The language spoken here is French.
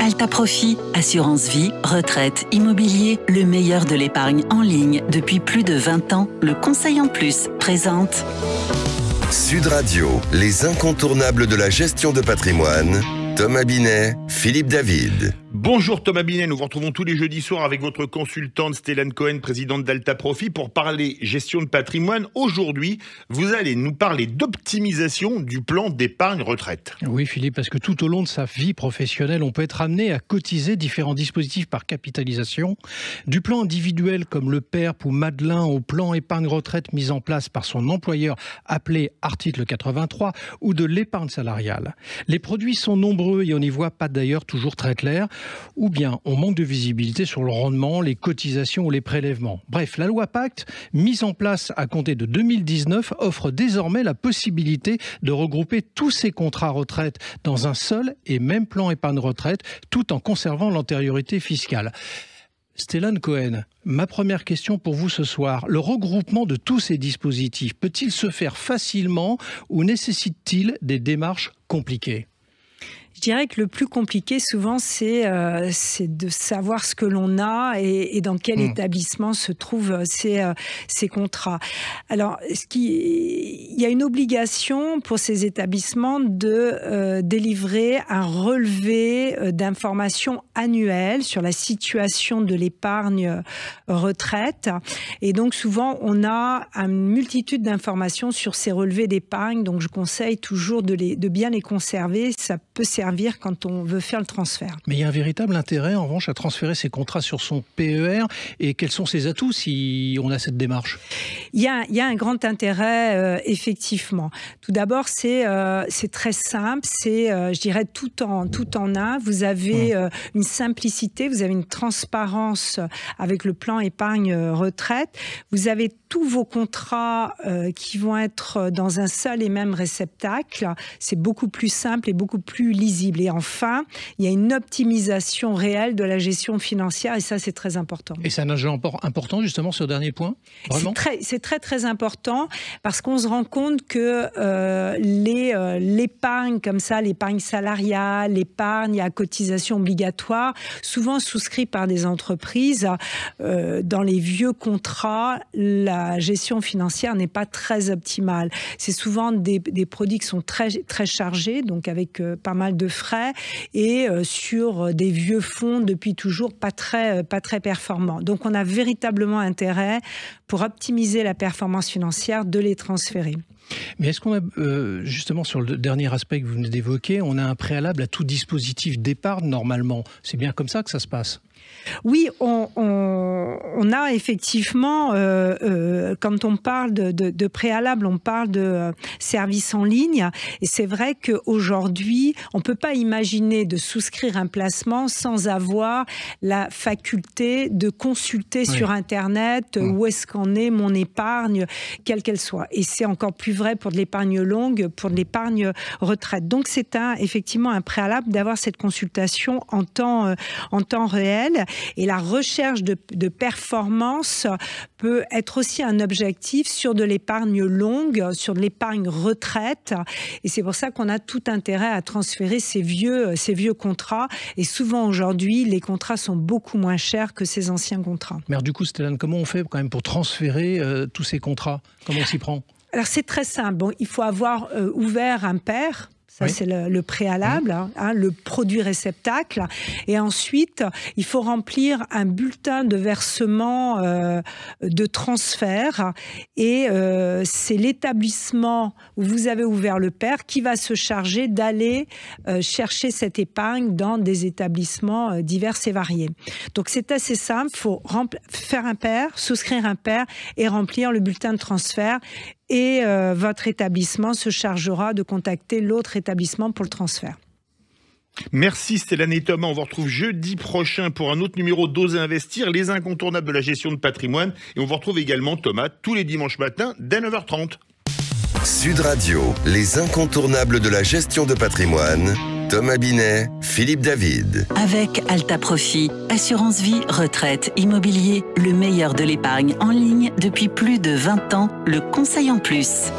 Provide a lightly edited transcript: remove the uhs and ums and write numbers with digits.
Alta Profit, assurance vie, retraite, immobilier, le meilleur de l'épargne en ligne depuis plus de 20 ans. Le Conseil en Plus présente Sud Radio, les incontournables de la gestion de patrimoine. Thomas Binet, Philippe David. Bonjour Thomas Binet, nous vous retrouvons tous les jeudis soirs avec votre consultante Stélane Cohen, présidente d'Alta Profit, pour parler gestion de patrimoine. Aujourd'hui, vous allez nous parler d'optimisation du plan d'épargne retraite. Oui Philippe, parce que tout au long de sa vie professionnelle, on peut être amené à cotiser différents dispositifs par capitalisation, du plan individuel comme le PERP ou Madelin au plan épargne retraite mis en place par son employeur appelé article 83 ou de l'épargne salariale. Les produits sont nombreux et on n'y voit pas d'ailleurs toujours très clair, ou bien on manque de visibilité sur le rendement, les cotisations ou les prélèvements. Bref, la loi Pacte, mise en place à compter de 2019, offre désormais la possibilité de regrouper tous ces contrats retraite dans un seul et même plan épargne retraite, tout en conservant l'antériorité fiscale. Stélane Cohen, ma première question pour vous ce soir. Le regroupement de tous ces dispositifs peut-il se faire facilement ou nécessite-t-il des démarches compliquées ? Je dirais que le plus compliqué, souvent, c'est de savoir ce que l'on a et dans quel établissement se trouvent ces contrats. Alors, il y a une obligation pour ces établissements de délivrer un relevé d'informations annuelles sur la situation de l'épargne retraite. Et donc, souvent, on a une multitude d'informations sur ces relevés d'épargne. Donc, je conseille toujours de bien les conserver. Ça peut servir quand on veut faire le transfert. Mais il y a un véritable intérêt, en revanche, à transférer ces contrats sur son PER. Et quels sont ses atouts si on a cette démarche ? Il y a un grand intérêt, effectivement. Tout d'abord, c'est très simple. C'est, je dirais, tout en un. Vous avez une simplicité, vous avez une transparence avec le plan épargne retraite. Vous avez tous vos contrats qui vont être dans un seul et même réceptacle. C'est beaucoup plus simple et beaucoup plus lisible. Et enfin, il y a une optimisation réelle de la gestion financière et ça, c'est très important. Et c'est un enjeu important, justement, ce dernier point ? Vraiment ? C'est très important parce qu'on se rend compte que l'épargne comme ça, l'épargne salariale, l'épargne à cotisation obligatoire, souvent souscrit par des entreprises, dans les vieux contrats, la gestion financière n'est pas très optimale. C'est souvent des produits qui sont très, très chargés, donc avec pas mal de frais et sur des vieux fonds depuis toujours pas très performants. Donc on a véritablement intérêt pour optimiser la performance financière de les transférer. Mais est-ce qu'on a, justement sur le dernier aspect que vous venez d'évoquer, on a un préalable à tout dispositif d'épargne normalement ? C'est bien comme ça que ça se passe ? Oui, on a effectivement, quand on parle de préalable, on parle de services en ligne. Et c'est vrai qu'aujourd'hui, on ne peut pas imaginer de souscrire un placement sans avoir la faculté de consulter sur Internet où est-ce qu'en est mon épargne, quelle qu'elle soit. Et c'est encore plus vrai pour de l'épargne longue, pour de l'épargne retraite. Donc c'est effectivement un préalable d'avoir cette consultation en temps réel. Et la recherche de performance peut être aussi un objectif sur de l'épargne longue, sur de l'épargne retraite. Et c'est pour ça qu'on a tout intérêt à transférer ces vieux contrats. Et souvent aujourd'hui, les contrats sont beaucoup moins chers que ces anciens contrats. Mais alors, du coup, Stélane, comment on fait quand même pour transférer tous ces contrats ? Comment on s'y prend ? Alors c'est très simple. Bon, il faut avoir ouvert un PER. Ça, c'est le préalable, le produit réceptacle. Et ensuite, il faut remplir un bulletin de versement de transfert. Et c'est l'établissement où vous avez ouvert le PER qui va se charger d'aller chercher cette épargne dans des établissements divers et variés. Donc, c'est assez simple. Il faut faire un PER, souscrire un PER et remplir le bulletin de transfert. Et votre établissement se chargera de contacter l'autre établissement pour le transfert. Merci Stélane et Thomas, on vous retrouve jeudi prochain pour un autre numéro d'Oser Investir, les incontournables de la gestion de patrimoine. Et on vous retrouve également Thomas tous les dimanches matins dès 9h30. Sud Radio, les incontournables de la gestion de patrimoine. Thomas Binet, Philippe David. avec Alta Profit, assurance vie, retraite, immobilier, le meilleur de l'épargne en ligne depuis plus de 20 ans, le Conseil en Plus.